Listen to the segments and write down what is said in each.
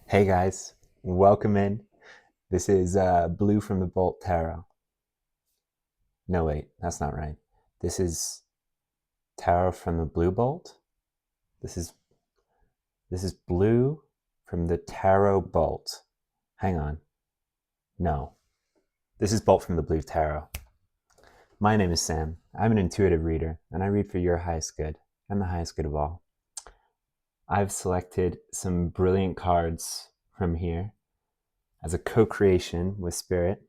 Hey guys, welcome in. This is Blue from the Bolt Tarot. No, wait, that's not right. This is Tarot from the Blue Bolt. This is Blue from the Tarot Bolt. Hang on. No, this is Bolt from the Blue Tarot. My name is Sam. I'm an intuitive reader, and I read for your highest good and the highest good of all. I've selected some brilliant cards from here as a co-creation with Spirit.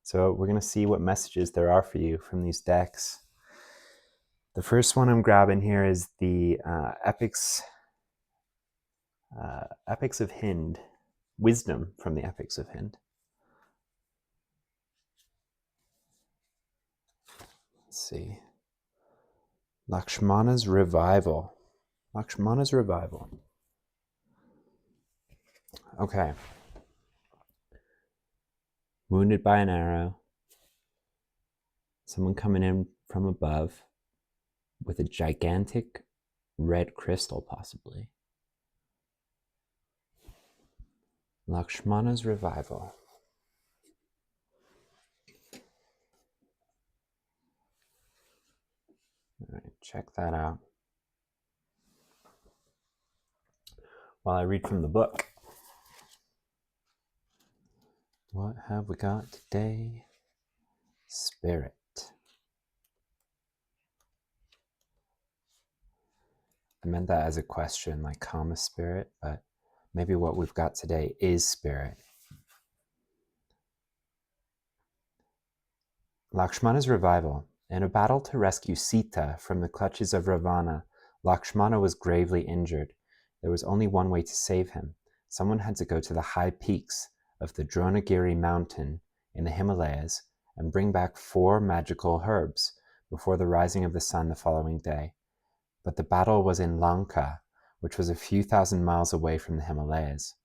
So we're going to see what messages there are for you from these decks. The first one I'm grabbing here is the Epics of Hind, Wisdom from the Epics of Hind. Let's see. Lakshmana's Revival. Lakshmana's Revival. Okay. Wounded by an arrow. Someone coming in from above with a gigantic red crystal, possibly. Lakshmana's Revival. All right, check that out. While I read from the book. What have we got today? Spirit. I meant that as a question, like calm as spirit, but maybe what we've got today is spirit. Lakshmana's Revival. In a battle to rescue Sita from the clutches of Ravana, Lakshmana was gravely injured. There was only one way to save him. Someone had to go to the high peaks of the Dronagiri mountain in the Himalayas and bring back 4 magical herbs before the rising of the sun the following day. But the battle was in Lanka, which was a few thousand miles away from the Himalayas.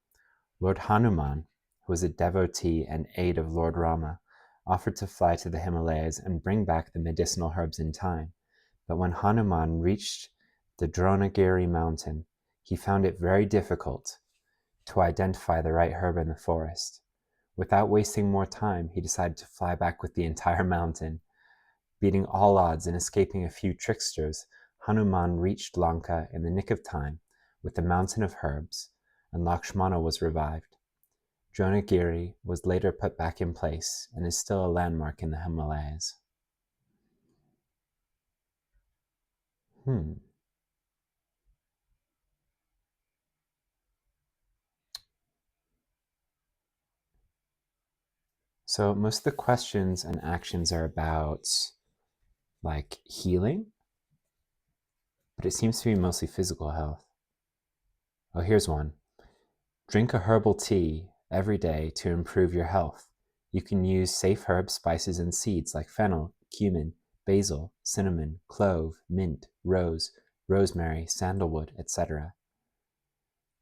Lord Hanuman, who was a devotee and aide of Lord Rama, offered to fly to the Himalayas and bring back the medicinal herbs in time. But when Hanuman reached the Dronagiri mountain, he found it very difficult to identify the right herb in the forest. Without wasting more time, he decided to fly back with the entire mountain. Beating all odds and escaping a few tricksters, Hanuman reached Lanka in the nick of time with the mountain of herbs, and Lakshmana was revived. Dronagiri was later put back in place and is still a landmark in the Himalayas. So most of the questions and actions are about like healing, but it seems to be mostly physical health. Oh, here's one. Drink a herbal tea every day to improve your health. You can use safe herbs, spices, and seeds like fennel, cumin, basil, cinnamon, clove, mint, rose, rosemary, sandalwood, etc.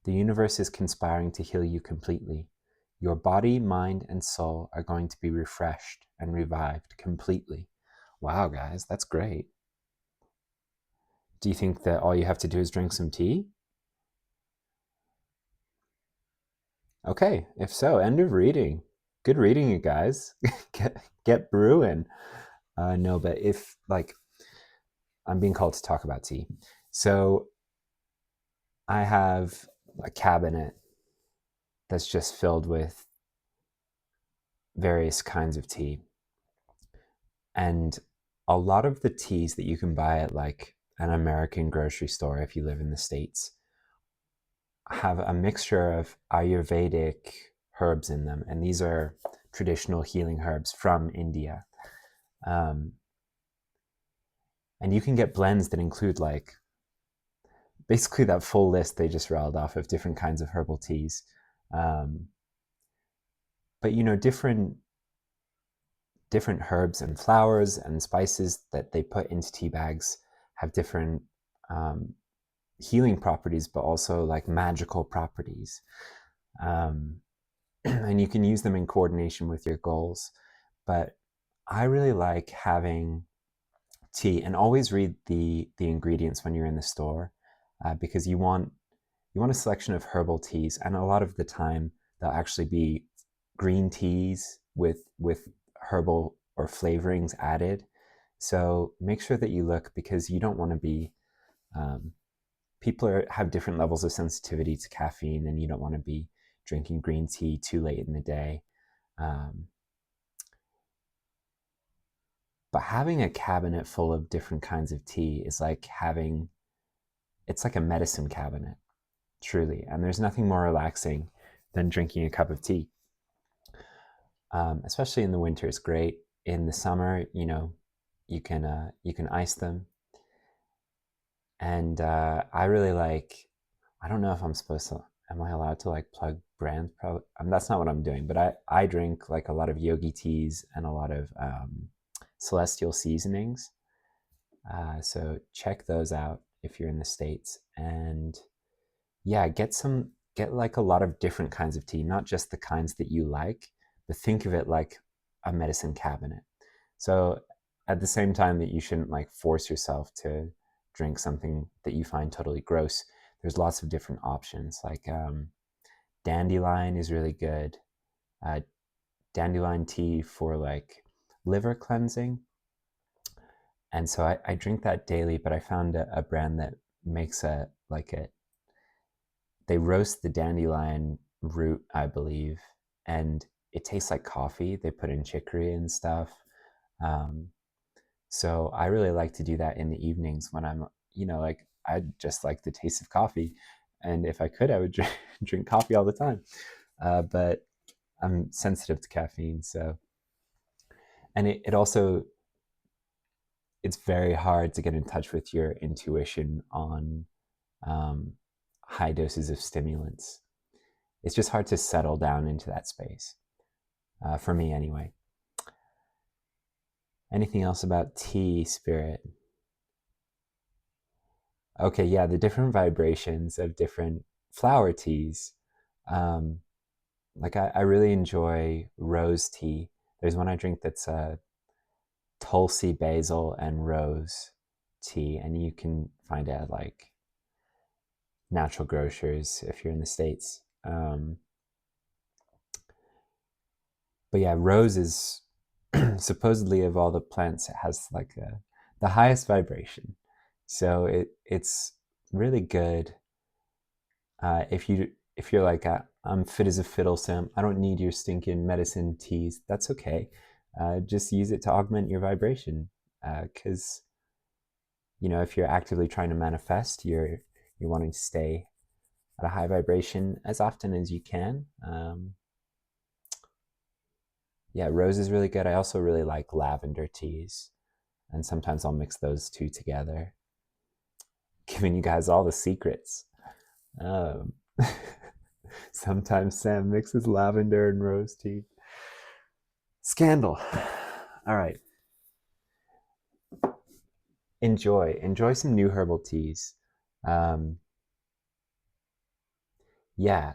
The universe is conspiring to heal you completely. Your body, mind, and soul are going to be refreshed and revived completely. Wow, guys, that's great. Do you think that all you have to do is drink some tea? Okay, if so, end of reading. Good reading, you guys. get brewing. No, but if, like, I'm being called to talk about tea. So I have a cabinet that's just filled with various kinds of tea. And a lot of the teas that you can buy at like an American grocery store, if you live in the States, have a mixture of Ayurvedic herbs in them. And these are traditional healing herbs from India. And you can get blends that include like basically that full list they just rattled off of different kinds of herbal teas. But you know, different herbs and flowers and spices that they put into tea bags have different healing properties, but also like magical properties. And you can use them in coordination with your goals. But I really like having tea, and always read the ingredients when you're in the store, because you want you want a selection of herbal teas, and a lot of the time they'll actually be green teas with herbal or flavorings added. So make sure that you look, because you don't want to be people have different levels of sensitivity to caffeine, and you don't want to be drinking green tea too late in the day. But having a cabinet full of different kinds of tea is like it's like a medicine cabinet, truly. And there's nothing more relaxing than drinking a cup of tea. Especially in the winter, it's great. In the summer, you can ice them. And I really like, I don't know if am I allowed to like plug brands? Probably. That's not what I'm doing, but I drink like a lot of yogi teas and a lot of celestial seasonings. So check those out if you're in the States. And yeah, get like a lot of different kinds of tea, not just the kinds that you like, but think of it like a medicine cabinet. So at the same time that you shouldn't like force yourself to drink something that you find totally gross, there's lots of different options. Like dandelion is really good. Dandelion tea for like liver cleansing. And so I drink that daily, but I found a brand that makes they roast the dandelion root, I believe, and it tastes like coffee. They put in chicory and stuff. So I really like to do that in the evenings when I'm, like I just like the taste of coffee. And if I could, I would drink coffee all the time. But I'm sensitive to caffeine. So, and it also, it's very hard to get in touch with your intuition on high doses of stimulants. It's just hard to settle down into that space, for me anyway. Anything else about tea, Spirit? Okay, yeah, the different vibrations of different flower teas. Like I really enjoy rose tea. There's one I drink that's Tulsi, basil, and rose tea, and you can find it at like natural grocers if you're in the States. But yeah, rose is supposedly of all the plants, it has like the highest vibration. So it's really good if you're like I'm fit as a fiddle, Sam. I don't need your stinking medicine teas. That's okay. Just use it to augment your vibration. Because if you're actively trying to manifest, you're wanting to stay at a high vibration as often as you can. Yeah, rose is really good. I also really like lavender teas, and sometimes I'll mix those two together. Giving you guys all the secrets. Um, sometimes Sam mixes lavender and rose tea. Scandal. All right. Enjoy some new herbal teas. Yeah,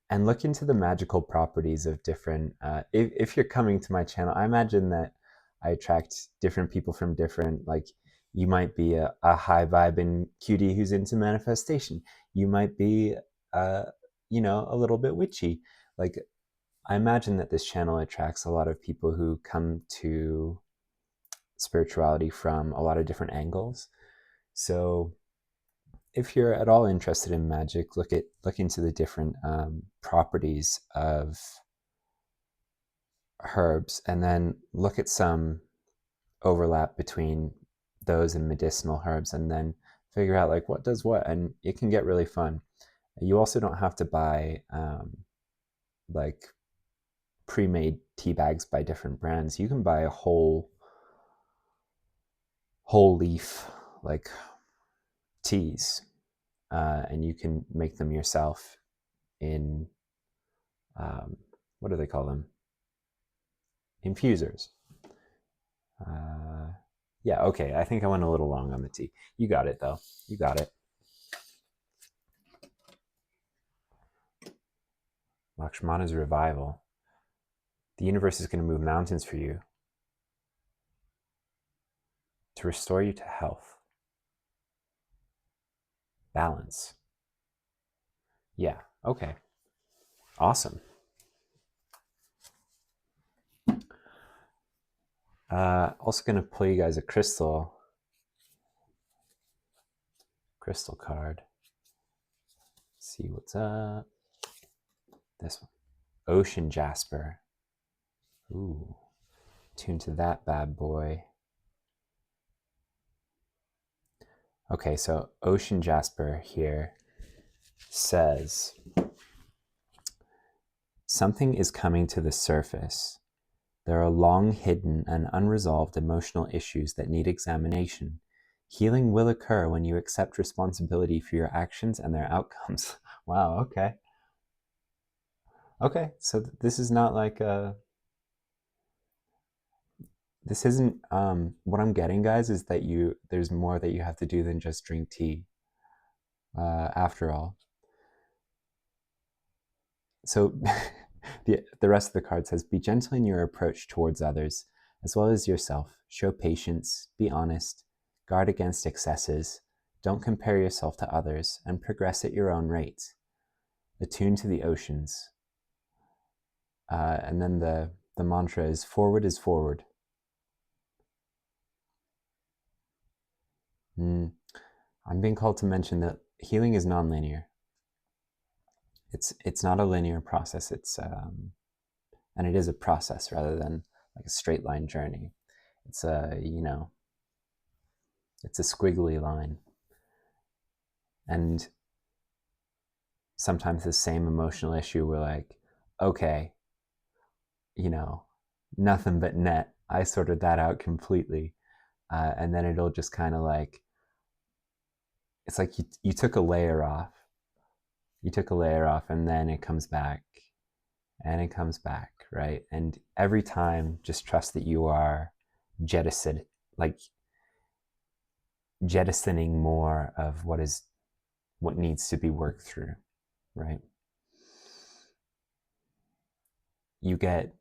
and look into the magical properties of different. If you're coming to my channel, I imagine that I attract different people from different, like, you might be a high vibe and cutie who's into manifestation. You might be a little bit witchy. Like, I imagine that this channel attracts a lot of people who come to spirituality from a lot of different angles. So if you're at all interested in magic, look into the different properties of herbs, and then look at some overlap between those and medicinal herbs, and then figure out like what does what, and it can get really fun. You also don't have to buy like pre-made tea bags by different brands. You can buy a whole leaf like teas, and you can make them yourself in what do they call them? Infusers. Yeah, okay. I think I went a little long on the tea. You got it, though. You got it. Lakshmana's revival. The universe is going to move mountains for you to restore you to health, balance, Yeah, okay. Awesome. Also going to pull you guys a crystal card. See what's up. This one. Ocean Jasper. Ooh. Tune to that bad boy. Okay, so Ocean Jasper here says, something is coming to the surface. There are long hidden and unresolved emotional issues that need examination. Healing will occur when you accept responsibility for your actions and their outcomes. Wow, okay. Okay, so this is not like this isn't what I'm getting, guys, is that there's more that you have to do than just drink tea. After all. So the rest of the card says, be gentle in your approach towards others, as well as yourself. Show patience, be honest, guard against excesses, don't compare yourself to others, and progress at your own rate. Attune to the oceans. And then the mantra is, forward is forward. I'm being called to mention that healing is nonlinear. It's not a linear process. And it is a process rather than like a straight line journey. It's it's a squiggly line. And sometimes the same emotional issue, we're like, okay, nothing but net. I sorted that out completely. And then it'll just kind of like, it's like you took a layer off. You took a layer off and then it comes back and it comes back, right? And every time, just trust that you are jettisoning more of what needs to be worked through, right? You get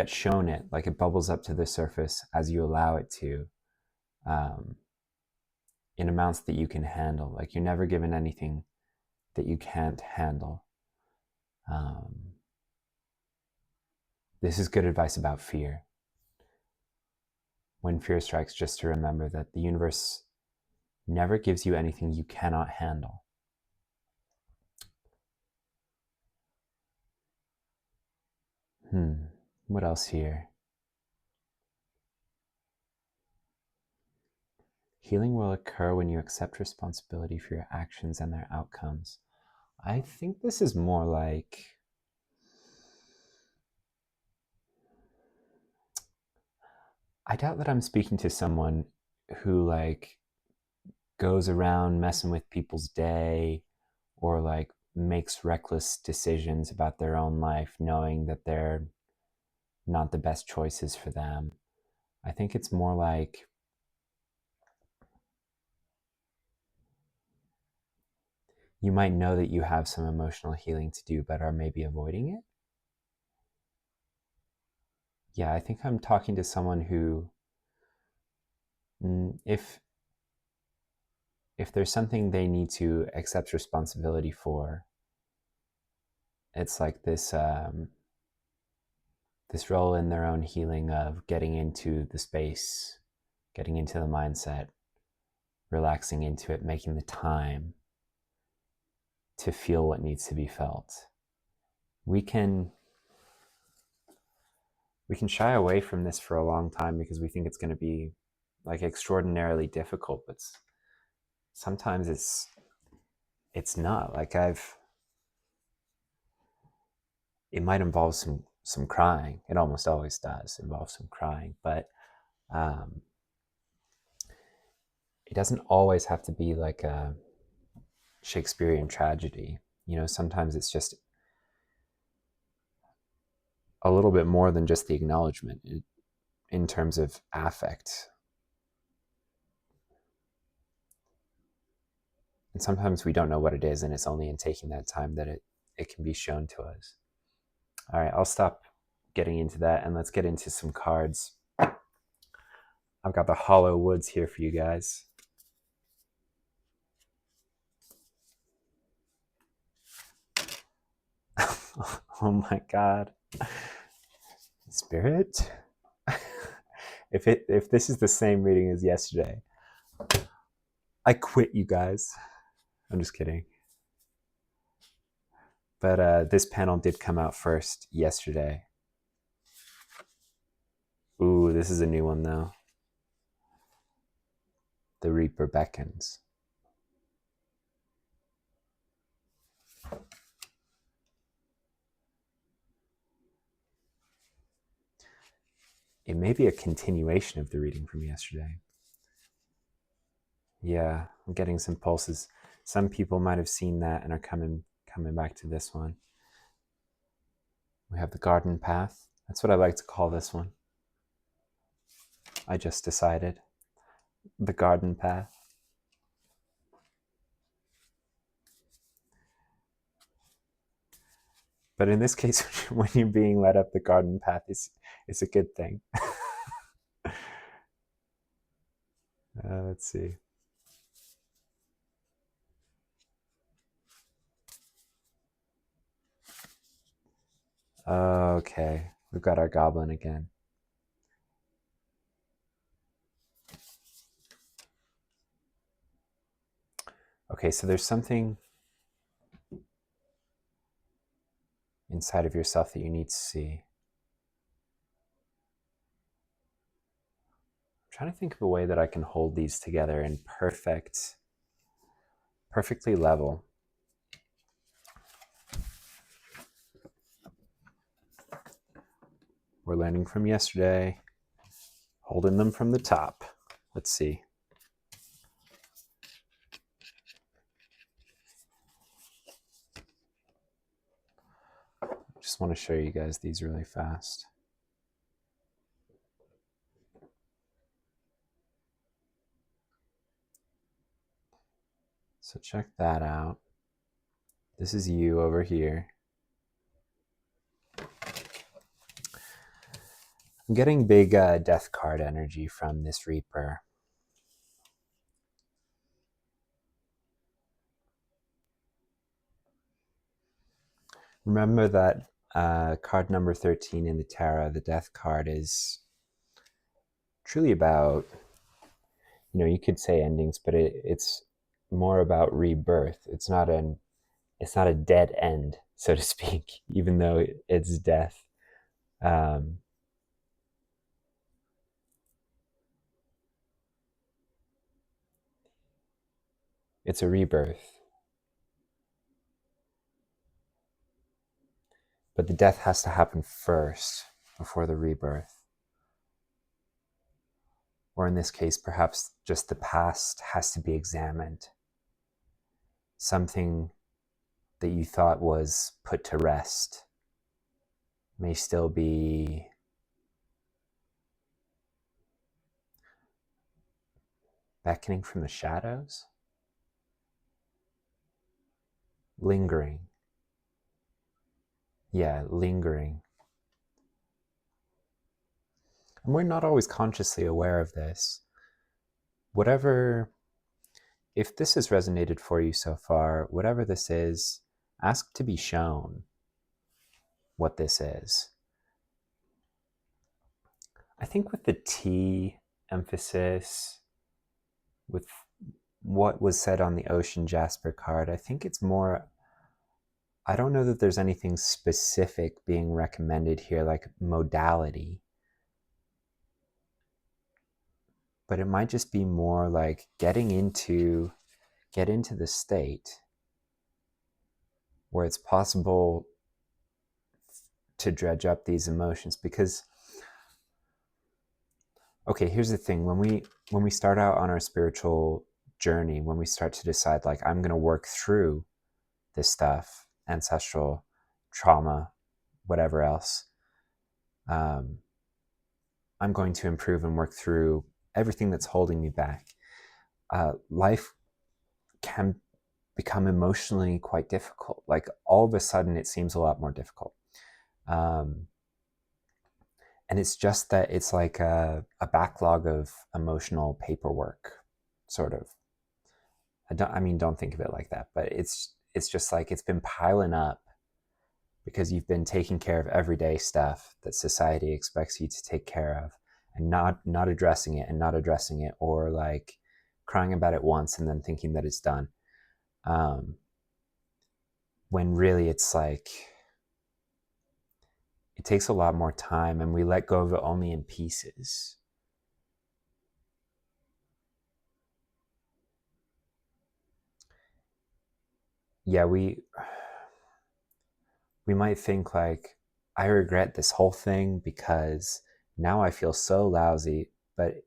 shown it, like it bubbles up to the surface as you allow it to, in amounts that you can handle. Like you're never given anything that you can't handle. This is good advice about fear. When fear strikes, just to remember that the universe never gives you anything you cannot handle. What else here? Healing will occur when you accept responsibility for your actions and their outcomes. I think this is more like, I doubt that I'm speaking to someone who like goes around messing with people's day or like makes reckless decisions about their own life, knowing that they're not the best choices for them. I think it's more like you might know that you have some emotional healing to do, but are maybe avoiding it. Yeah, I think I'm talking to someone who, if there's something they need to accept responsibility for, it's like this role in their own healing of getting into the space, getting into the mindset, relaxing into it, making the time to feel what needs to be felt. We can shy away from this for a long time because we think it's going to be like extraordinarily difficult, but sometimes it's not. Like it might involve some crying. It almost always does involve some crying, but it doesn't always have to be like a Shakespearean tragedy. Sometimes it's just a little bit more than just the acknowledgement in terms of affect. And sometimes we don't know what it is, and it's only in taking that time that it can be shown to us. All right, I'll stop getting into that and let's get into some cards. I've got the Hollow Woods here for you guys. Oh my God. Spirit? If this is the same reading as yesterday, I quit, you guys. I'm just kidding. But this panel did come out first yesterday. Ooh, this is a new one though. The Reaper Beckons. It may be a continuation of the reading from yesterday. Yeah, I'm getting some pulses. Some people might have seen that and are coming back to this one. We have the Garden Path. That's what I like to call this one. I just decided. The Garden Path. But in this case, when you're being led up the garden path, it's a good thing. Let's see. Okay, we've got our goblin again. Okay, so there's something inside of yourself that you need to see. I'm trying to think of a way that I can hold these together in perfectly level. We're learning from yesterday, holding them from the top. Let's see. Just want to show you guys these really fast. So check that out. This is you over here. I'm getting big death card energy from this Reaper. Remember that card number 13 in the tarot, the death card, is truly about, you could say endings, but it's more about rebirth. It's not a dead end, so to speak, even though it's death. It's a rebirth. But the death has to happen first before the rebirth. Or in this case, perhaps just the past has to be examined. Something that you thought was put to rest may still be beckoning from the shadows, lingering. Yeah, lingering. And we're not always consciously aware of this. If this has resonated for you so far, whatever this is, ask to be shown what this is. I think with the T emphasis, with what was said on the Ocean Jasper card, I think it's more, I don't know that there's anything specific being recommended here, like modality, but it might just be more like get into the state where it's possible to dredge up these emotions. Because, okay, here's the thing. When we start out on our spiritual journey, when we start to decide, like, I'm going to work through this stuff, ancestral trauma, whatever else, I'm going to improve and work through everything that's holding me back. Life can become emotionally quite difficult. Like, all of a sudden it seems a lot more difficult. And it's just that it's like a backlog of emotional paperwork, sort of. Don't think of it like that, but it's just like it's been piling up because you've been taking care of everyday stuff that society expects you to take care of, and not addressing it, or like crying about it once and then thinking that it's done, when really it's like it takes a lot more time, and we let go of it only in pieces. Yeah, we might think like, I regret this whole thing because now I feel so lousy, but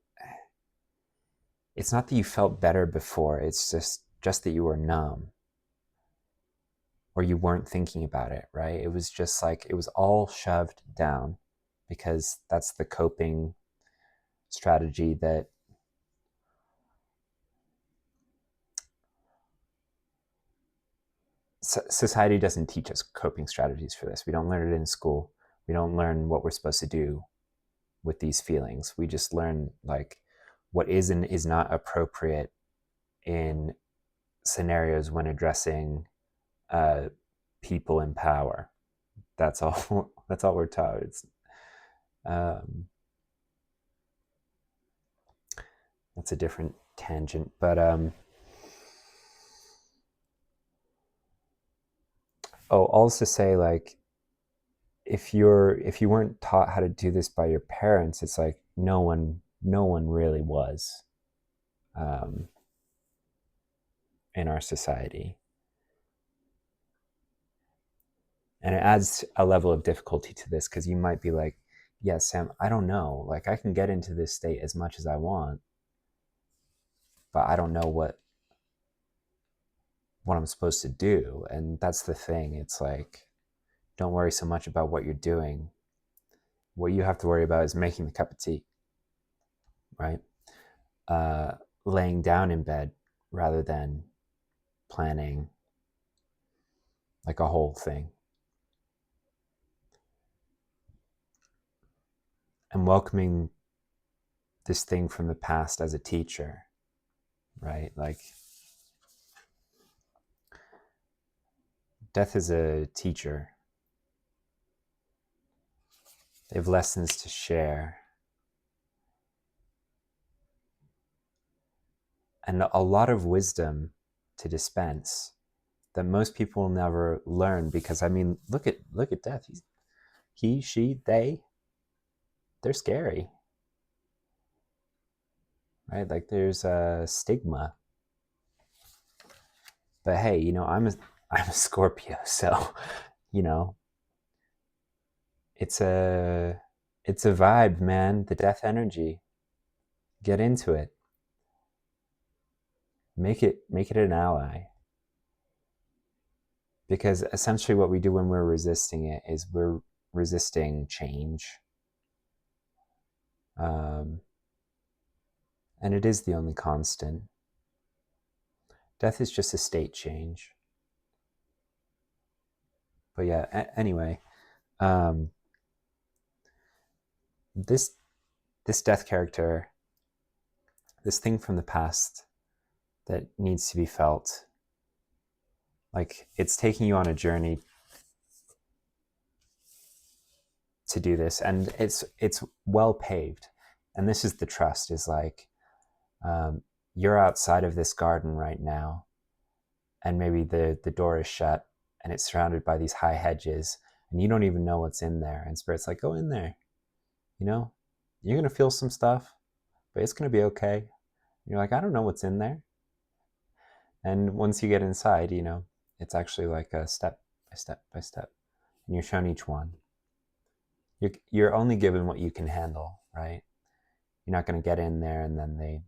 it's not that you felt better before, it's just that you were numb, or you weren't thinking about it, right? It was just like, it was all shoved down because that's the coping strategy that society doesn't teach us coping strategies for this. We don't learn it in school. We don't learn what we're supposed to do with these feelings. We just learn like what is and is not appropriate in scenarios when addressing people in power. That's all. That's all we're taught. It's that's a different tangent, but also say like, if you weren't taught how to do this by your parents, it's like no one really was in our society. And it adds a level of difficulty to this, because you might be like, yeah, Sam, I don't know. Like, I can get into this state as much as I want, but I don't know what I'm supposed to do. And that's the thing. It's like, don't worry so much about what you're doing. What you have to worry about is making the cup of tea, right? Laying down in bed rather than planning like a whole thing. And welcoming this thing from the past as a teacher, right? Like, death is a teacher. They have lessons to share. And a lot of wisdom to dispense that most people will never learn, because I mean, look at death. He, she, they're scary, right? Like, there's a stigma. But hey, I'm a Scorpio, so it's a vibe, man. The death energy. Get into it. Make it an ally. Because essentially what we do when we're resisting it is we're resisting change. And it is the only constant. Death is just a state change. But yeah, anyway, this death character, this thing from the past that needs to be felt, like, it's taking you on a journey to do this, and it's well paved. And this is the trust, is like, you're outside of this garden right now, and maybe the door is shut and it's surrounded by these high hedges, and you don't even know what's in there, and Spirit's like, go in there, you're gonna feel some stuff, but it's gonna be okay. And you're like, I don't know what's in there. And once you get inside, it's actually like a step by step by step, and you're shown each one. You're only given what you can handle, right? You're not going to get in there and then they,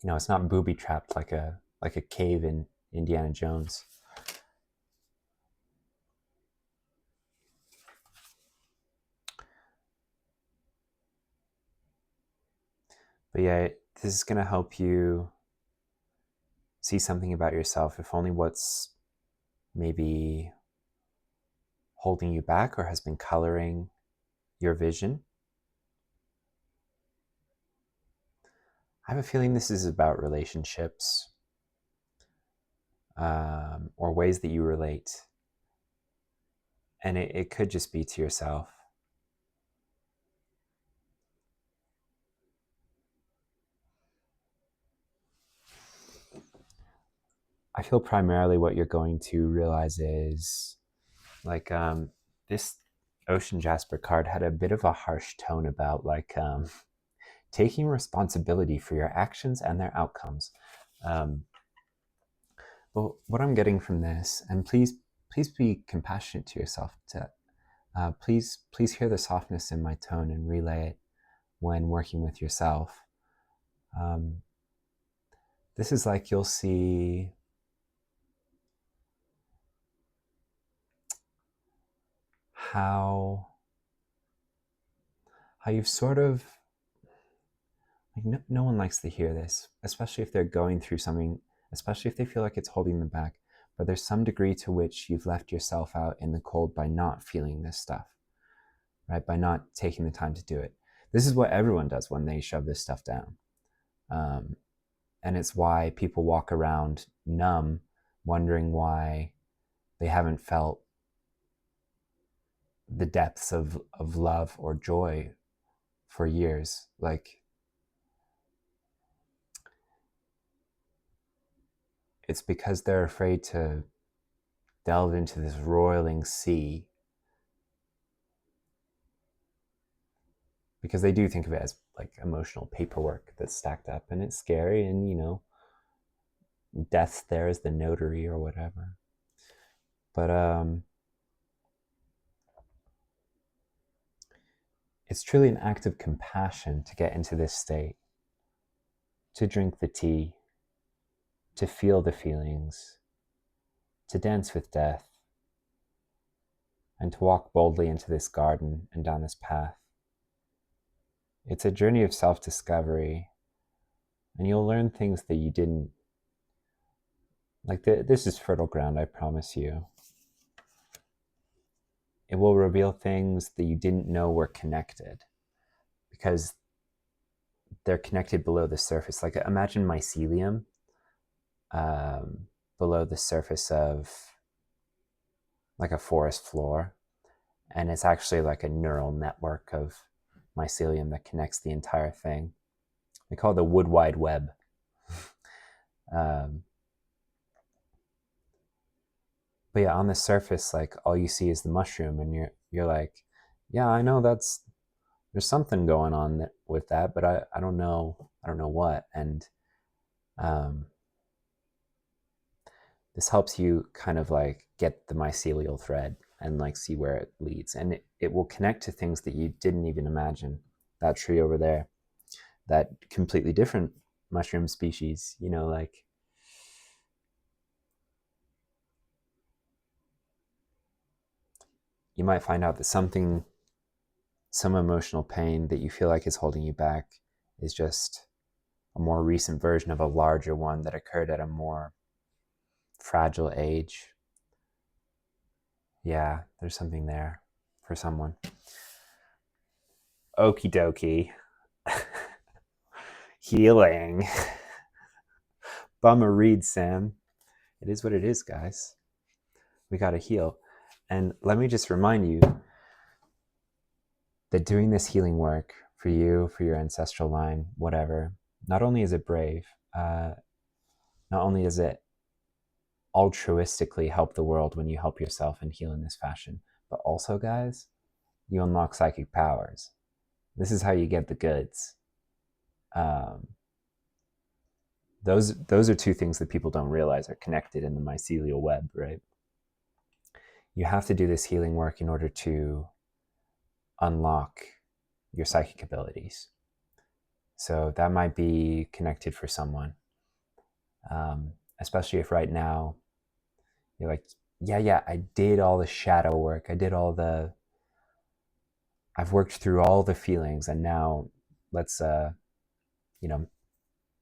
it's not booby trapped like a cave in Indiana Jones. But yeah, this is going to help you see something about yourself, if only what's maybe holding you back or has been coloring your vision. I have a feeling this is about relationships, or ways that you relate. And it could just be to yourself. I feel primarily what you're going to realize is like this Ocean Jasper card had a bit of a harsh tone about like taking responsibility for your actions and their outcomes. But what I'm getting from this, and please be compassionate to yourself. Please hear the softness in my tone and relay it when working with yourself. This is like you'll see how you've sort of, like no one likes to hear this, especially if they're going through something, especially if they feel like it's holding them back. But there's some degree to which you've left yourself out in the cold by not feeling this stuff, right? By not taking the time to do it. This is what everyone does when they shove this stuff down. And it's why people walk around numb, wondering why they haven't felt the depths of love or joy for years. Like, it's because they're afraid to delve into this roiling sea, because they do think of it as like emotional paperwork that's stacked up, and it's scary, and you know, death's there as the notary or whatever. But it's truly an act of compassion to get into this state, to drink the tea, to feel the feelings, to dance with death, and to walk boldly into this garden and down this path. It's a journey of self-discovery, and you'll learn things that you didn't, like this is fertile ground, I promise you. It will reveal things that you didn't know were connected, because they're connected below the surface. Like, imagine mycelium below the surface of like a forest floor, and it's actually like a neural network of mycelium that connects the entire thing. We call it the wood wide web. But yeah, on the surface, like all you see is the mushroom, and you're like, yeah, I know there's something going on with that, but I don't know what. And this helps you kind of like get the mycelial thread and like see where it leads, and it will connect to things that you didn't even imagine. That tree over there, that completely different mushroom species, you know, like you might find out that some emotional pain that you feel like is holding you back is just a more recent version of a larger one that occurred at a more fragile age. Yeah, there's something there for someone. Okie dokie. Healing. Bummer read, Sam. It is what it is, guys. We gotta heal. And let me just remind you that doing this healing work for you, for your ancestral line, whatever, not only is it brave, not only does it altruistically help the world when you help yourself and heal in this fashion, but also, guys, you unlock psychic powers. This is how you get the goods. Those are two things that people don't realize are connected in the mycelial web, right? You have to do this healing work in order to unlock your psychic abilities. So that might be connected for someone, especially if right now you're like, yeah, I did all the shadow work. I've worked through all the feelings, and now let's,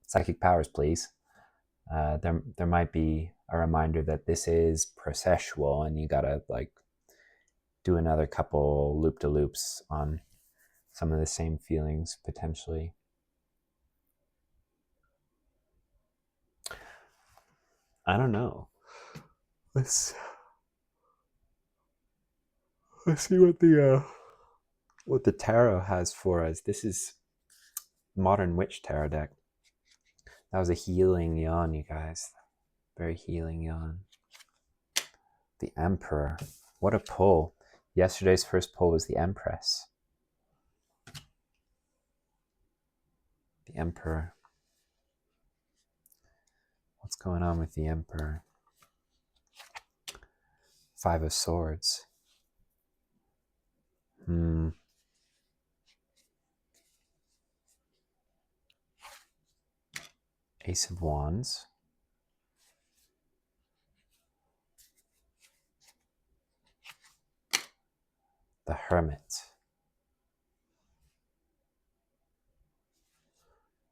psychic powers, please. There might be a reminder that this is processual, and you gotta like do another couple loop-de-loops on some of the same feelings potentially. I don't know. Let's see what the tarot has for us. This is Modern Witch Tarot deck. That was a healing yawn, you guys. Very healing yawn. The Emperor. What a pull. Yesterday's first pull was the Empress. The Emperor. What's going on with the Emperor? Five of Swords. Ace of Wands. The Hermit.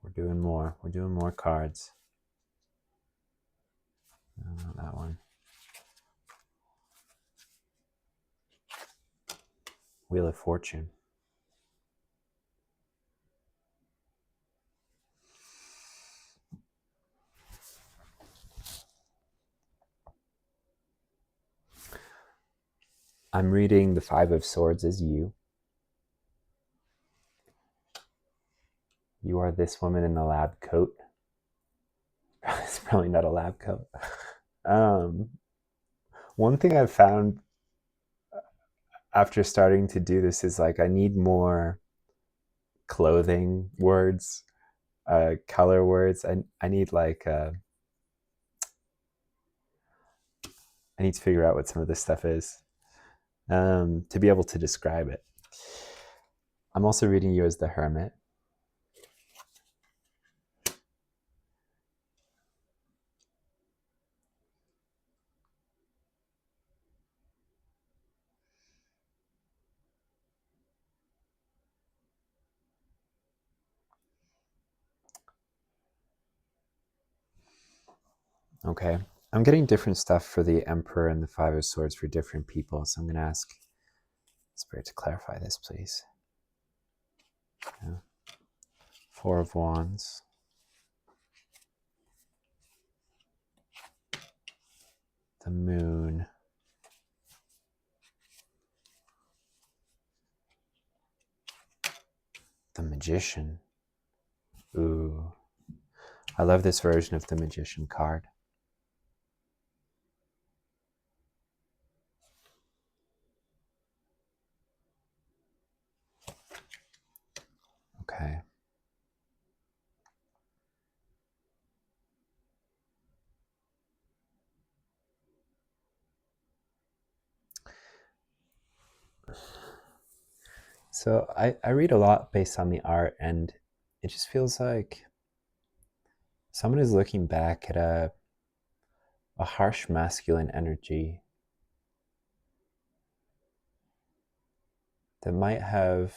We're doing more. We're doing more cards. No, not that one. Wheel of Fortune. I'm reading the Five of Swords as you. You are this woman in the lab coat. It's probably not a lab coat. One thing I've found after starting to do this is like I need more clothing words, color words. I need like I need to figure out what some of this stuff is to be able to describe it. I'm also reading you as the Hermit. Okay. I'm getting different stuff for the Emperor and the Five of Swords for different people. So I'm going to ask Spirit to clarify this, please. Yeah. Four of Wands. The Moon. The Magician. Ooh. I love this version of the Magician card. Okay. So I read a lot based on the art, and it just feels like someone is looking back at a harsh masculine energy that might have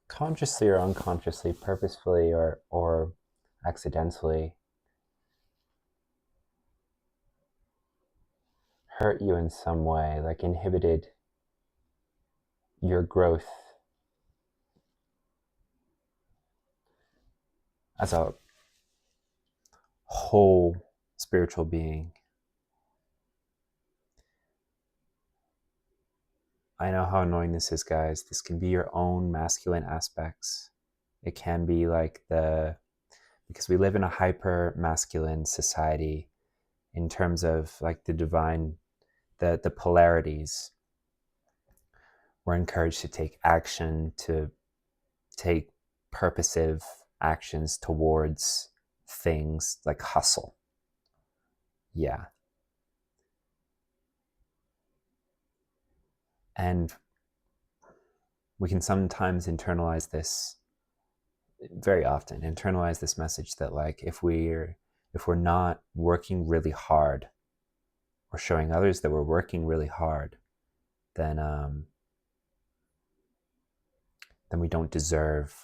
consciously or unconsciously, purposefully or accidentally hurt you in some way, like inhibited your growth as a whole spiritual being. I know how annoying this is, guys. This can be your own masculine aspects. It can be like because we live in a hyper masculine society in terms of like the divine, the polarities. We're encouraged to take action, to take purposive actions towards things, like hustle. Yeah. And we can sometimes internalize this, very often internalize this message that like if we're not working really hard or showing others that we're working really hard, then we don't deserve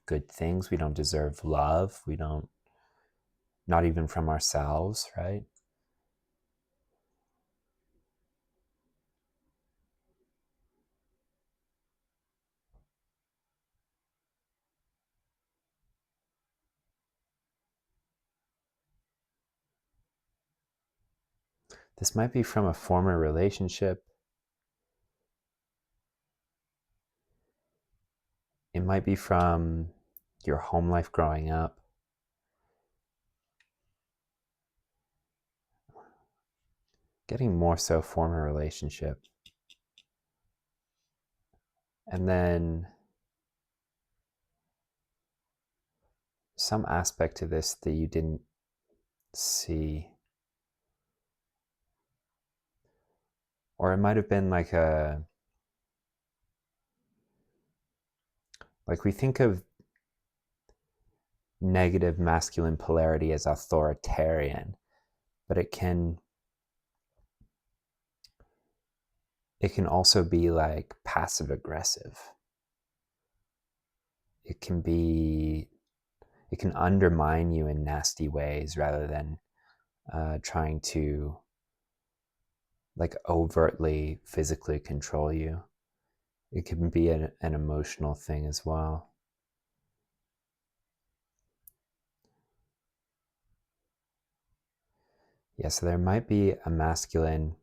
good things. We don't deserve love. We don't, not even from ourselves, right? This might be from a former relationship. It might be from your home life growing up. Getting more so former relationship. And then some aspect to this that you didn't see. Or it might have been like we think of negative masculine polarity as authoritarian, but it can also be like passive aggressive. It can undermine you in nasty ways rather than trying to like overtly physically control you. It can be an emotional thing as well. Yeah, so there might be a masculine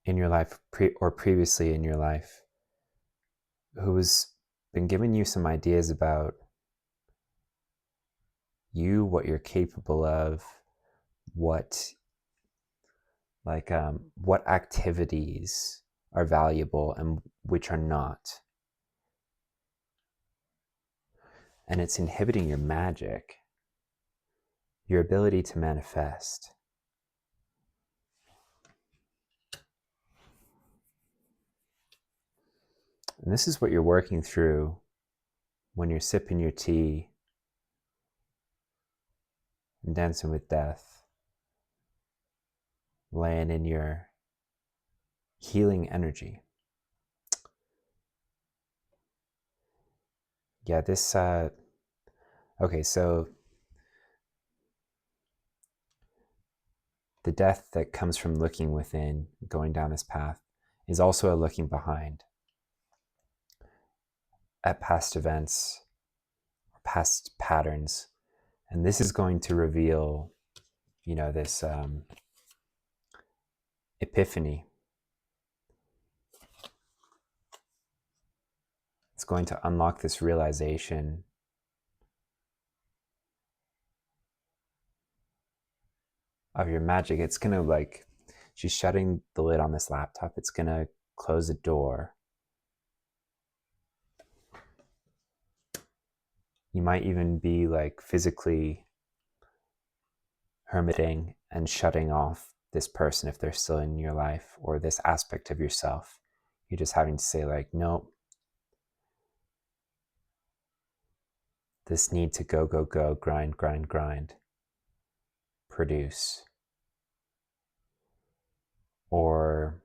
in your life or previously in your life who's been giving you some ideas about you, what you're capable of, what activities are valuable and which are not. And it's inhibiting your magic, your ability to manifest. And this is what you're working through when you're sipping your tea and dancing with death, laying in your healing energy. Yeah, this, okay, so the death that comes from looking within, going down this path, is also a looking behind at past events, past patterns. And this is going to reveal, this epiphany. It's going to unlock this realization of your magic. It's going to she's shutting the lid on this laptop. It's going to close the door. You might even be physically hermiting and shutting off this person if they're still in your life, or this aspect of yourself. You're just having to say nope, this need to go, grind, produce. Or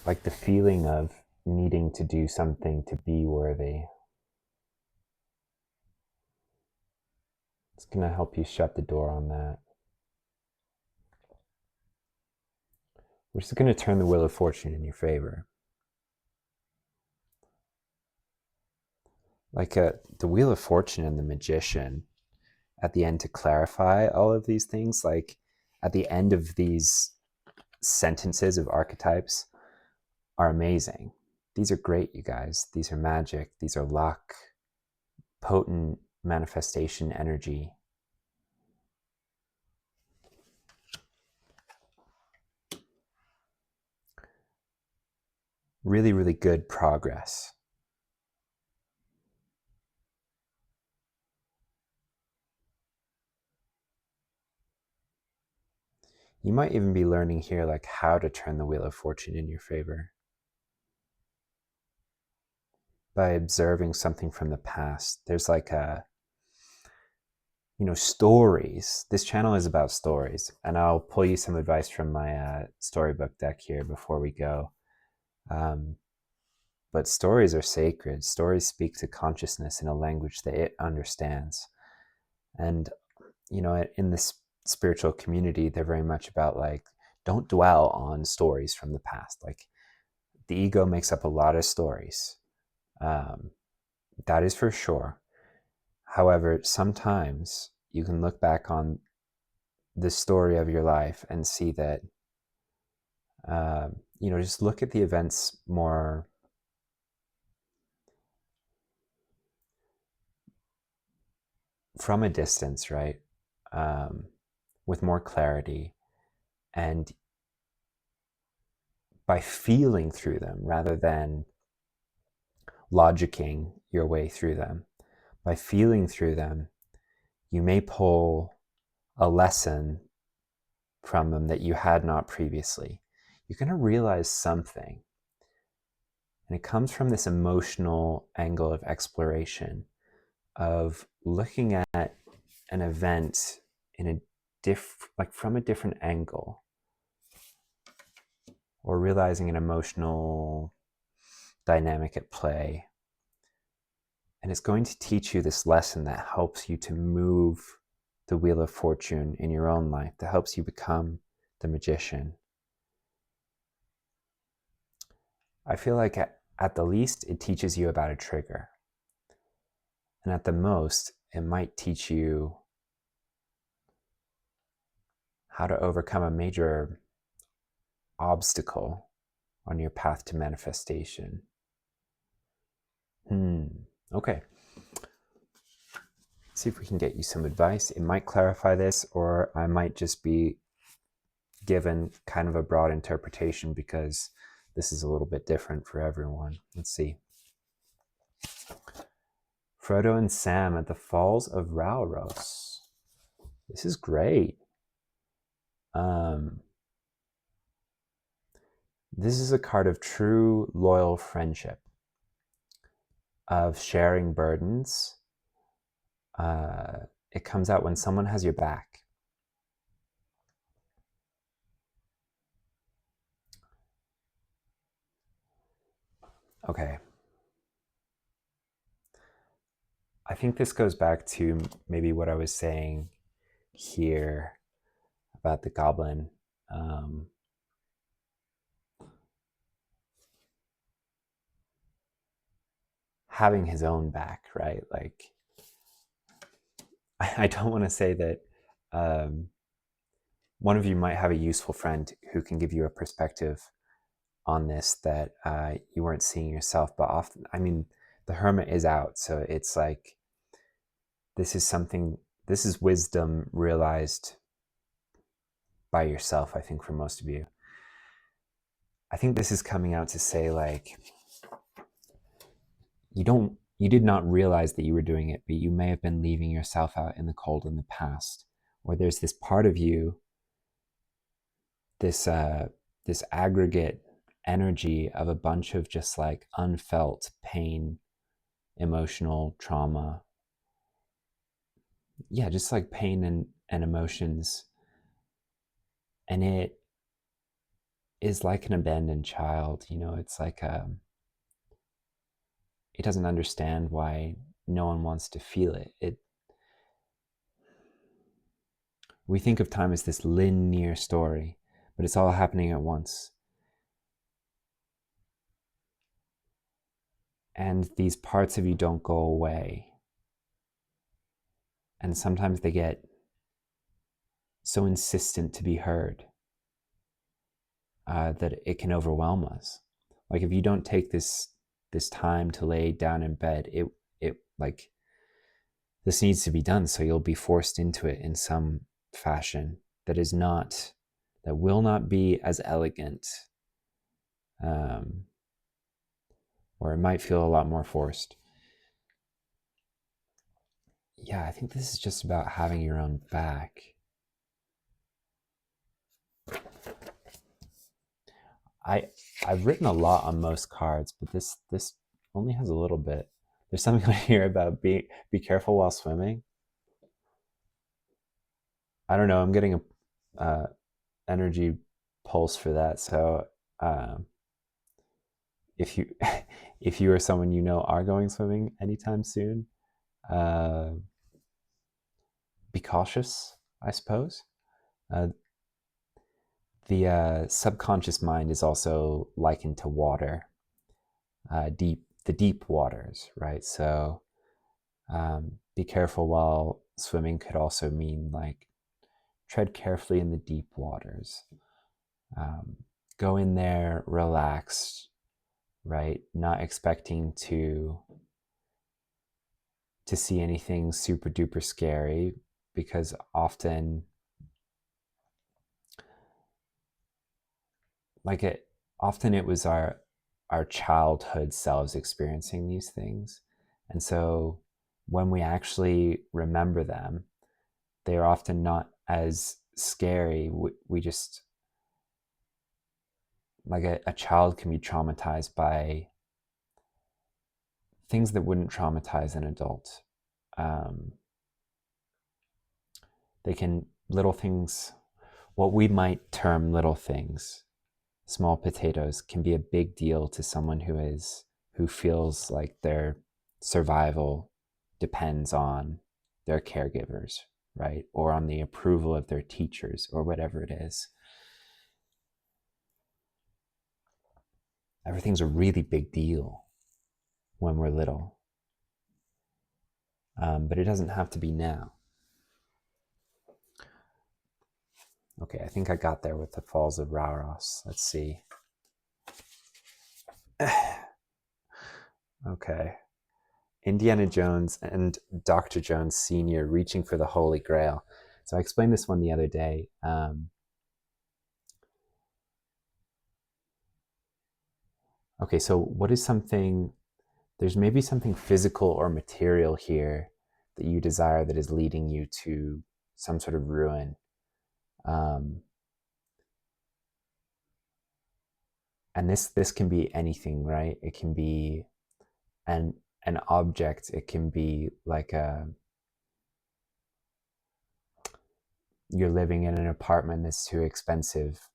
the feeling of needing to do something to be worthy. It's going to help you shut the door on that. We're just going to turn the wheel of fortune in your favor. The wheel of fortune and the magician at the end to clarify all of these things, at the end of these sentences of archetypes are amazing. These are great, you guys. These are magic. These are luck, potent manifestation energy. Really, really good progress. You might even be learning here how to turn the wheel of fortune in your favor by observing something from the past. There's stories. This channel is about stories, and I'll pull you some advice from my storybook deck here before we go. But stories are sacred. Stories speak to consciousness in a language that it understands. And, in this spiritual community, they're very much about don't dwell on stories from the past. The ego makes up a lot of stories. That is for sure. However, sometimes, you can look back on the story of your life and see that, just look at the events more from a distance, right? With more clarity, and by feeling through them rather than logicking your way through them. By feeling through them, you may pull a lesson from them that you had not previously. You're going to realize something. And it comes from this emotional angle of exploration, of looking at an event in a from a different angle, or realizing an emotional dynamic at play. And it's going to teach you this lesson that helps you to move the wheel of fortune in your own life, that helps you become the magician. I feel like at the least, it teaches you about a trigger. And at the most, it might teach you how to overcome a major obstacle on your path to manifestation. Okay. Let's see if we can get you some advice. It might clarify this, or I might just be given kind of a broad interpretation because this is a little bit different for everyone. Let's see. Frodo and Sam at the Falls of Rauros. This is great. This is a card of true, loyal friendship, of sharing burdens. It comes out when someone has your back. Okay. I think this goes back to maybe what I was saying here about the goblin. Having his own back, right? Like, I don't want to say that one of you might have a useful friend who can give you a perspective on this that you weren't seeing yourself, but often, I mean, the hermit is out, so it's like, this is wisdom realized by yourself, I think, for most of you. I think this is coming out to say, like, you did not realize that you were doing it, but you may have been leaving yourself out in the cold in the past, or there's this part of you, this aggregate energy of a bunch of just like unfelt pain, emotional trauma, just like pain and emotions, and it is like an abandoned child. It's like it doesn't understand why no one wants to feel it. We think of time as this linear story, but it's all happening at once. And these parts of you don't go away. And sometimes they get so insistent to be heard that it can overwhelm us. Like, if you don't take this time to lay down in bed, it like, this needs to be done, so you'll be forced into it in some fashion that will not be as elegant, or it might feel a lot more forced. I think this is just about having your own back. I've written a lot on most cards, but this only has a little bit. There's something on here about be careful while swimming. I don't know. I'm getting a energy pulse for that. So if you or someone you know are going swimming anytime soon, be cautious, I suppose. The subconscious mind is also likened to water, the deep waters, right? So be careful while swimming could also mean like tread carefully in the deep waters. Go in there relaxed, right? Not expecting to see anything super duper scary, because often it was our childhood selves experiencing these things. And so when we actually remember them, they are often not as scary. We just, like a child can be traumatized by things that wouldn't traumatize an adult. They can, little things, what we might term little things, small potatoes, can be a big deal to someone who feels like their survival depends on their caregivers, right? Or on the approval of their teachers, or whatever it is. Everything's a really big deal when we're little. But it doesn't have to be now. Okay, I think I got there with the Falls of Rauros. Let's see. Okay. Indiana Jones and Dr. Jones Sr. reaching for the Holy Grail. So I explained this one the other day. Okay, so what is something, there's maybe something physical or material here that you desire that is leading you to some sort of ruin. And this can be anything, right? It can be an object. It can be like you're living in an apartment that's too expensive,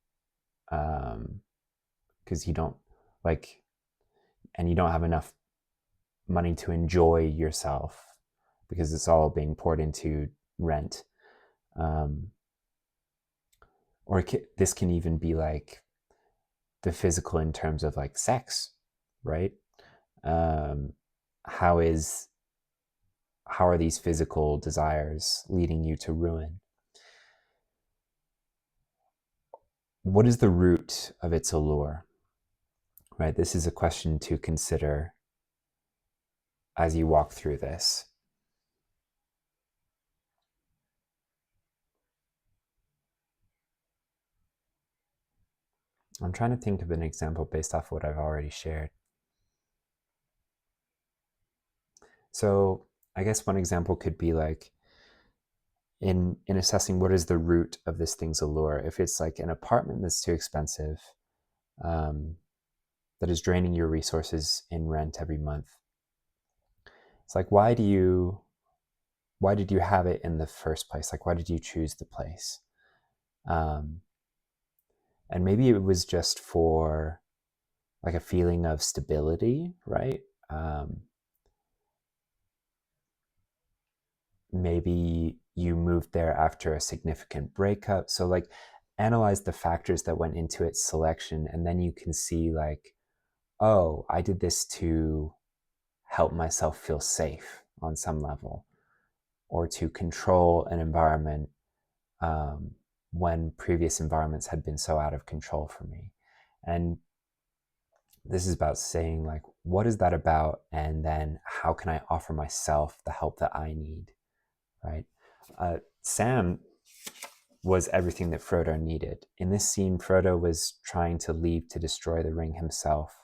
because you don't and you don't have enough money to enjoy yourself because it's all being poured into rent. Or this can even be like the physical in terms of like sex, right? How are these physical desires leading you to ruin? What is the root of its allure, right? This is a question to consider as you walk through this. I'm trying to think of an example based off what I've already shared. So I guess one example could be like in assessing what is the root of this thing's allure. If it's like an apartment that's too expensive, that is draining your resources in rent every month, it's like, why did you have it in the first place? Like, why did you choose the place? And maybe it was just for like a feeling of stability, right? Maybe you moved there after a significant breakup. So like analyze the factors that went into its selection, and then you can see like, oh, I did this to help myself feel safe on some level, or to control an environment when previous environments had been so out of control for me. And this is about saying like, what is that about? And then how can I offer myself the help that I need, right? Sam was everything that Frodo needed. In this scene, Frodo was trying to leave to destroy the ring himself.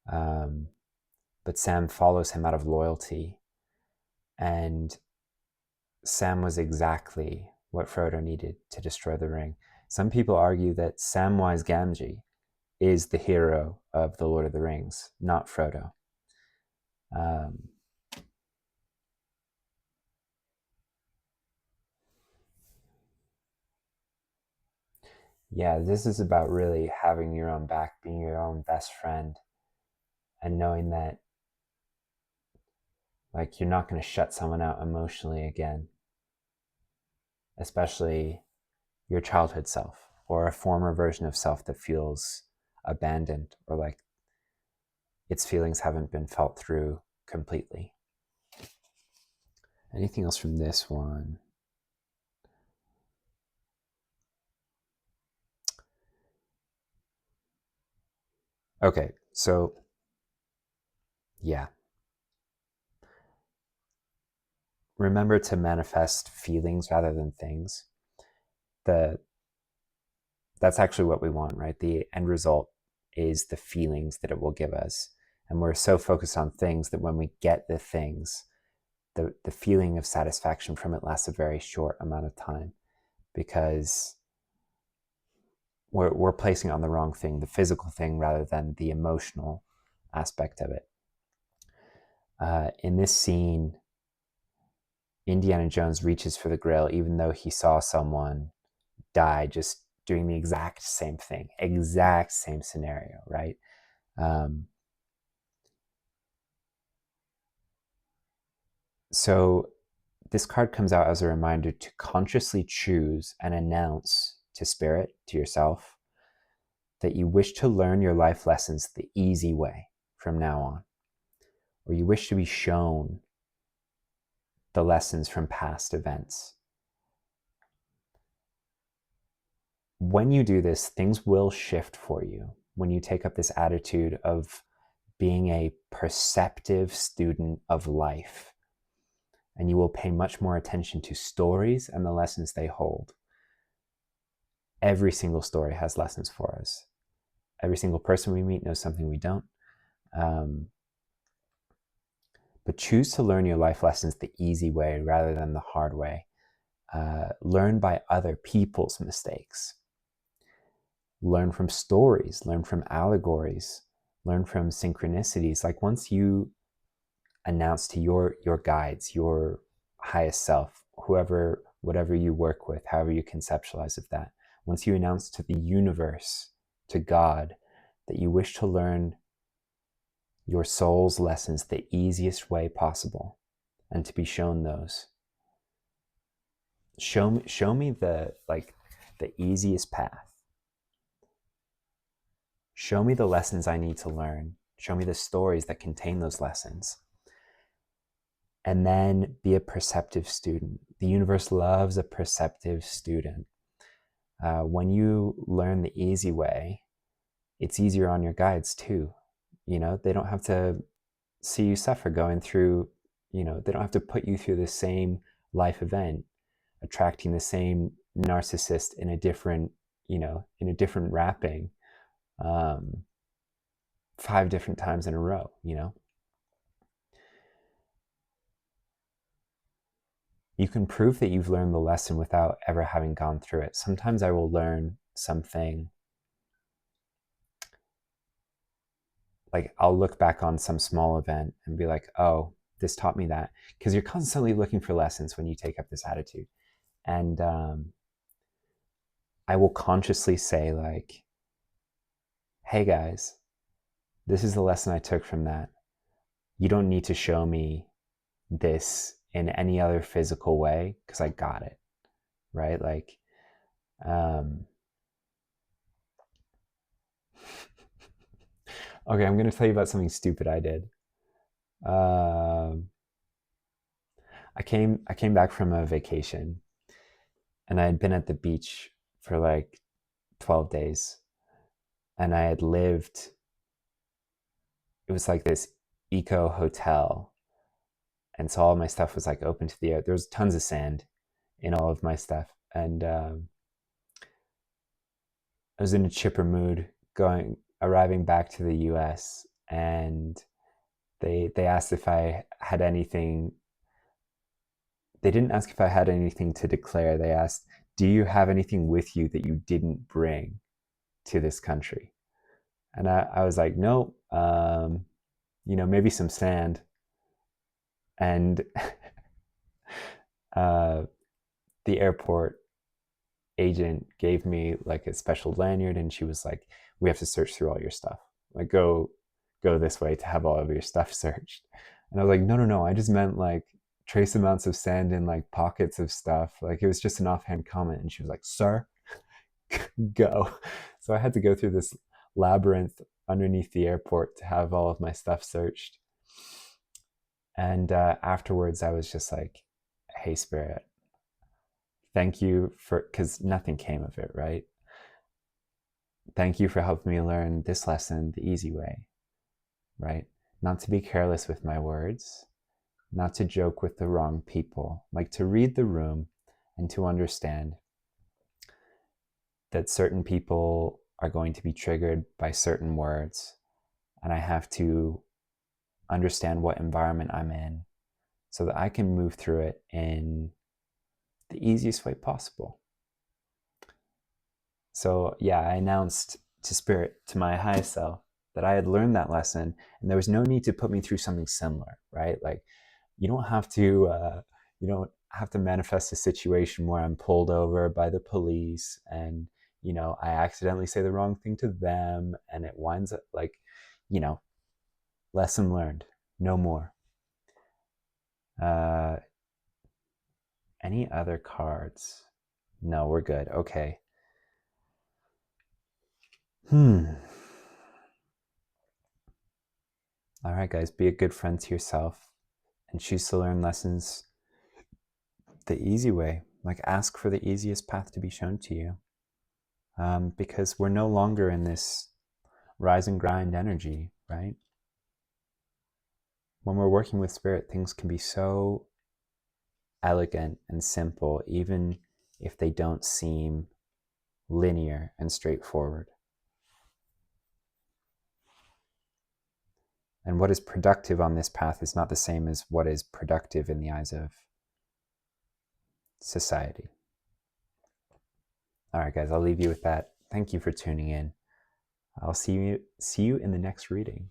But Sam follows him out of loyalty. And Sam was exactly what Frodo needed to destroy the ring. Some people argue that Samwise Gamgee is the hero of The Lord of the Rings, not Frodo. Yeah, this is about really having your own back, being your own best friend, and knowing that like you're not going to shut someone out emotionally again, especially your childhood self or a former version of self that feels abandoned, or like its feelings haven't been felt through completely. Anything else from this one? Okay, so yeah. Remember to manifest feelings rather than things. That's actually what we want, right? The end result is the feelings that it will give us. And we're so focused on things that when we get the things, the feeling of satisfaction from it lasts a very short amount of time, because we're placing on the wrong thing, the physical thing, rather than the emotional aspect of it. In this scene, Indiana Jones reaches for the grail even though he saw someone die just doing the exact same thing, exact same scenario, right? So this card comes out as a reminder to consciously choose and announce to spirit, to yourself, that you wish to learn your life lessons the easy way from now on, or you wish to be shown the lessons from past events. When you do this, things will shift for you when you take up this attitude of being a perceptive student of life. And you will pay much more attention to stories and the lessons they hold. Every single story has lessons for us. Every single person we meet knows something we don't. But choose to learn your life lessons the easy way rather than the hard way. Learn by other people's mistakes. Learn from stories, learn from allegories, learn from synchronicities. Like once you announce to your guides, your highest self, whoever, whatever you work with, however you conceptualize of that, once you announce to the universe, to God, that you wish to learn your soul's lessons the easiest way possible and to be shown those. Show me the easiest path. Show me the lessons I need to learn. Show me the stories that contain those lessons. And then be a perceptive student. The universe loves a perceptive student. When you learn the easy way, it's easier on your guides too. You know, they don't have to see you suffer going through, they don't have to put you through the same life event, attracting the same narcissist in a different, in a different wrapping, 5 different times in a row, You can prove that you've learned the lesson without ever having gone through it. Sometimes I will learn something, like I'll look back on some small event and be like, oh, this taught me that. Because you're constantly looking for lessons when you take up this attitude. And I will consciously say like, hey guys, this is the lesson I took from that. You don't need to show me this in any other physical way because I got it, right? Like, okay, I'm going to tell you about something stupid I did. I came back from a vacation and I had been at the beach for like 12 days and I had lived, it was like this eco hotel. And so all my stuff was like open to the air. There was tons of sand in all of my stuff. And I was in a chipper mood arriving back to the US, and they asked if I had anything. They didn't ask if I had anything to declare. They asked, do you have anything with you that you didn't bring to this country? And I was like, no, maybe some sand. And the airport agent gave me like a special lanyard, and she was like, we have to search through all your stuff. Like, go this way to have all of your stuff searched. And I was like, no, I just meant like trace amounts of sand in like pockets of stuff. Like, it was just an offhand comment. And she was like, sir, go. So I had to go through this labyrinth underneath the airport to have all of my stuff searched. And afterwards I was just like, Hey, Spirit, thank you for, because nothing came of it, right? Thank you for helping me learn this lesson the easy way, right? Not to be careless with my words, not to joke with the wrong people, like to read the room and to understand that certain people are going to be triggered by certain words, and I have to understand what environment I'm in so that I can move through it in the easiest way possible. So yeah, I announced to Spirit, to my highest self, that I had learned that lesson, and there was no need to put me through something similar, right? Like, you don't have to manifest a situation where I'm pulled over by the police and I accidentally say the wrong thing to them, and it winds up like, lesson learned, no more. Any other cards? No, we're good. Okay. All right, guys, be a good friend to yourself and choose to learn lessons the easy way. Like, ask for the easiest path to be shown to you. Because we're no longer in this rise and grind energy, right? When we're working with Spirit, things can be so elegant and simple, even if they don't seem linear and straightforward. And what is productive on this path is not the same as what is productive in the eyes of society. All right, guys, I'll leave you with that. Thank you for tuning in. I'll see you in the next reading.